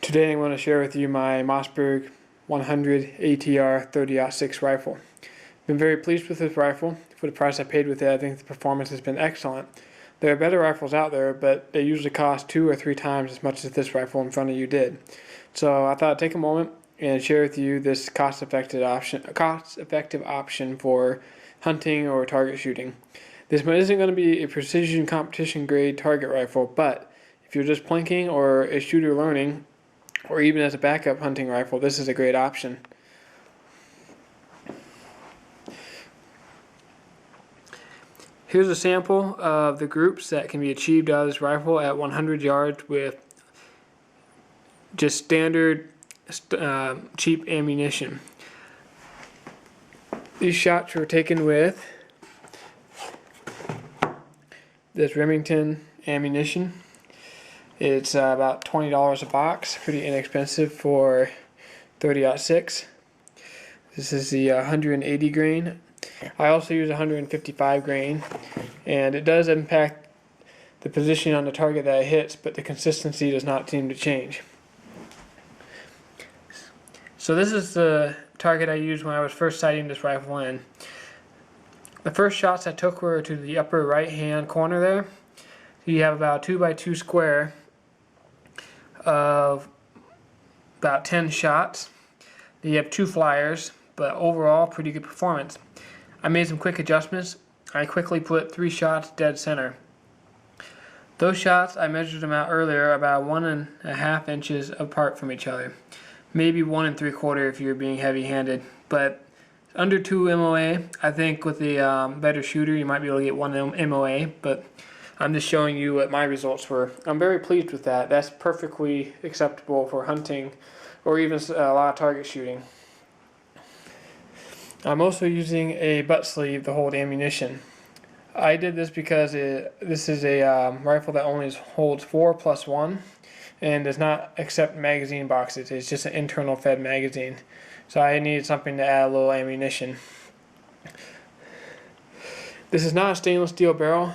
Today I'm going to share with you my Mossberg 100 ATR 30-06 rifle. Been very pleased with this rifle. For the price I paid with it, I think the performance has been excellent. There are better rifles out there, but they usually cost 2 or 3 times as much as this rifle in front of you did. So I thought I'd take a moment and share with you this cost-effective option for hunting or target shooting. This isn't going to be a precision competition grade target rifle, but if you're just plinking or a shooter learning, or even as a backup hunting rifle, this is a great option. Here's a sample of the groups that can be achieved out of this rifle at 100 yards with just standard cheap ammunition. These shots were taken with this Remington ammunition. It's about $20 a box, pretty inexpensive for 30-06. This is the 180 grain. I also use 155 grain, and it does impact the position on the target that it hits, but the consistency does not seem to change. So this is the target I used when I was first sighting this rifle in. The first shots I took were to the upper right hand corner there. So you have about a 2x2 square of about 10 shots. You have 2 flyers, but overall pretty good performance. I made some quick adjustments. I quickly put 3 shots dead center. Those shots, I measured them out earlier, about 1.5 inches apart from each other. Maybe 1 3/4 if you're being heavy-handed, but under 2 MOA. I think with the better shooter you might be able to get 1 MOA, but I'm just showing you what my results were. I'm very pleased with that. That's perfectly acceptable for hunting or even a lot of target shooting. I'm also using a butt sleeve to hold ammunition. I did this because this is a rifle that only holds 4+1 and does not accept magazine boxes. It's just an internal fed magazine. So I needed something to add a little ammunition. This is not a stainless steel barrel.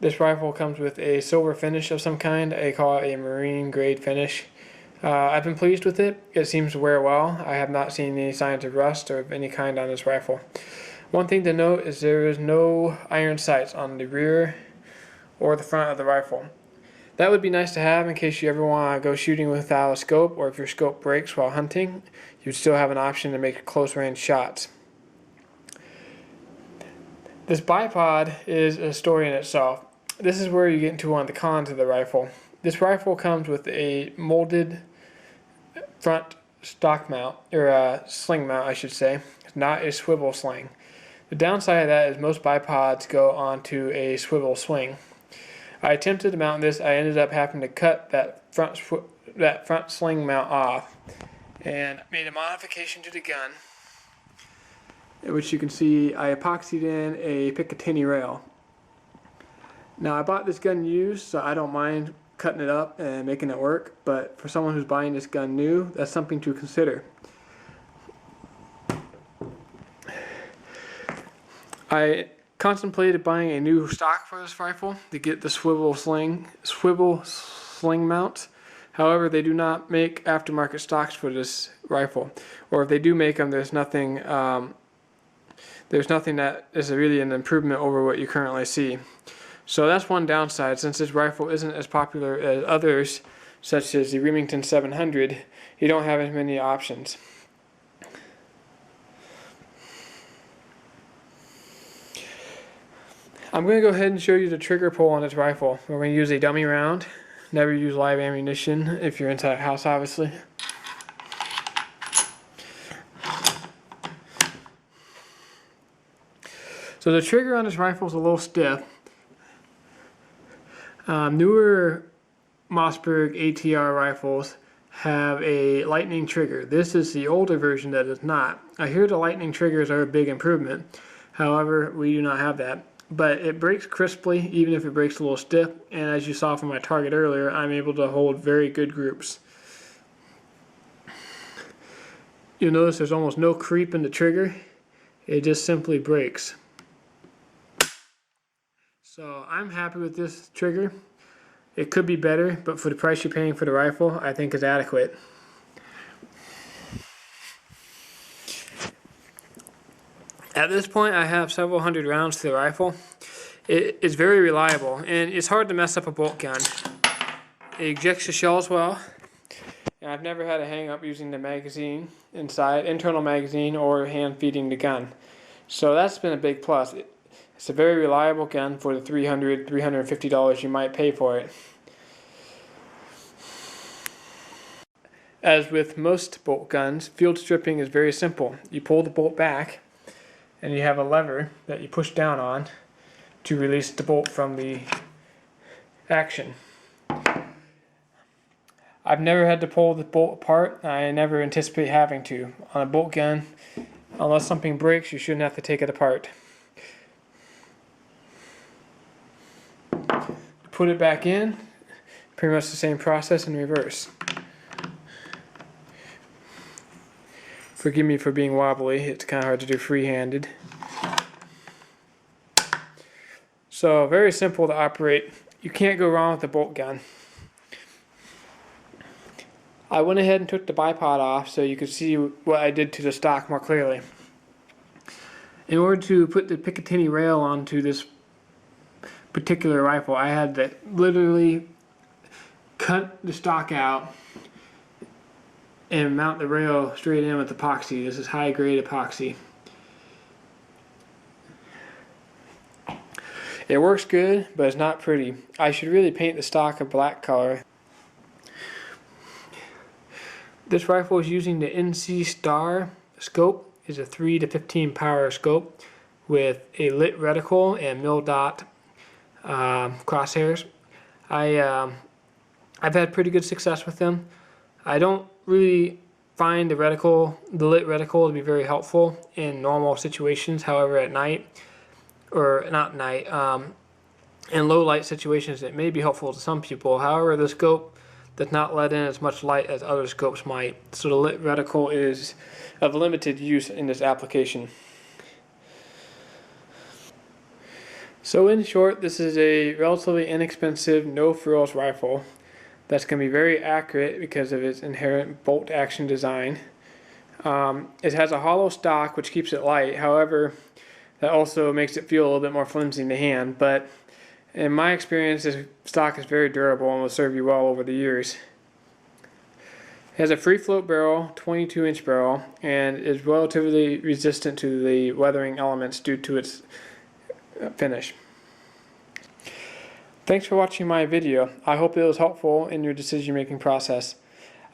This rifle comes with a silver finish of some kind. I call it a marine grade finish. I've been pleased with it. It seems to wear well. I have not seen any signs of rust or of any kind on this rifle. One thing to note is there is no iron sights on the rear or the front of the rifle. That would be nice to have in case you ever want to go shooting without a scope, or if your scope breaks while hunting, you'd still have an option to make close range shots. This bipod is a story in itself. This is where you get into one of the cons of the rifle. This rifle comes with a molded front stock mount, or sling mount I should say. It's not a swivel sling. The downside of that is most bipods go onto a swivel swing. I attempted to mount this. I ended up having to cut that front sling mount off and made a modification to the gun, which you can see I epoxied in a Picatinny rail. Now I bought this gun used, so I don't mind cutting it up and making it work, but for someone who's buying this gun new, that's something to consider. I contemplated buying a new stock for this rifle to get the swivel sling mount. However, they do not make aftermarket stocks for this rifle, or if they do make them, there's nothing that is really an improvement over what you currently see. So that's one downside. Since this rifle isn't as popular as others, such as the Remington 700, you don't have as many options. I'm going to go ahead and show you the trigger pull on this rifle. We're going to use a dummy round. Never use live ammunition if you're inside a house, obviously. So the trigger on this rifle is a little stiff. Newer Mossberg ATR rifles have a lightning trigger. This is the older version that does not. I hear the lightning triggers are a big improvement. However, we do not have that. But it breaks crisply, even if it breaks a little stiff. And as you saw from my target earlier, I'm able to hold very good groups. You'll notice there's almost no creep in the trigger. It just simply breaks. So I'm happy with this trigger. It could be better, but for the price you're paying for the rifle, I think is adequate. At this point, I have several hundred rounds to the rifle. It is very reliable, and it's hard to mess up a bolt gun. It ejects the shells well, and I've never had a hang up using the magazine inside, internal magazine, or hand feeding the gun. So that's been a big plus. It's a very reliable gun for the $300, $350 you might pay for it. As with most bolt guns, field stripping is very simple. You pull the bolt back, and you have a lever that you push down on to release the bolt from the action. I've never had to pull the bolt apart. I never anticipate having to. On a bolt gun, unless something breaks, you shouldn't have to take it apart. Put it back in, pretty much the same process in reverse. Forgive me for being wobbly, it's kind of hard to do free-handed. So very simple to operate. You can't go wrong with the bolt gun. I went ahead and took the bipod off so you could see what I did to the stock more clearly. In order to put the Picatinny rail onto this particular rifle, I had to literally cut the stock out and mount the rail straight in with epoxy. This is high grade epoxy. It works good, but it's not pretty. I should really paint the stock a black color. This rifle is using the NC Star scope. It's a 3 to 15 power scope with a lit reticle and mil dot crosshairs. I've had pretty good success with them. I don't really find the lit reticle to be very helpful in normal situations. However, at night, or not night, in low light situations, it may be helpful to some people. However, the scope does not let in as much light as other scopes might. So the lit reticle is of limited use in this application. So in short, this is a relatively inexpensive, no frills rifle that's going to be very accurate because of its inherent bolt action design. It has a hollow stock which keeps it light. However, that also makes it feel a little bit more flimsy in the hand, but in my experience, this stock is very durable and will serve you well over the years. It has a free float barrel, 22-inch barrel, and is relatively resistant to the weathering elements due to its finish. Thanks for watching my video. I hope it was helpful in your decision-making process.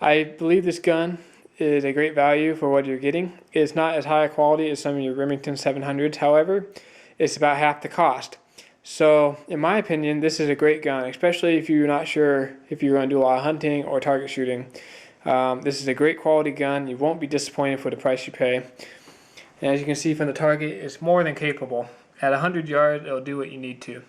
I believe this gun is a great value for what you're getting. It's not as high a quality as some of your Remington 700s, however, it's about half the cost. So, in my opinion, this is a great gun, especially if you're not sure if you're going to do a lot of hunting or target shooting. This is a great quality gun. You won't be disappointed for the price you pay. And as you can see from the target, it's more than capable. At 100 yards, it'll do what you need to.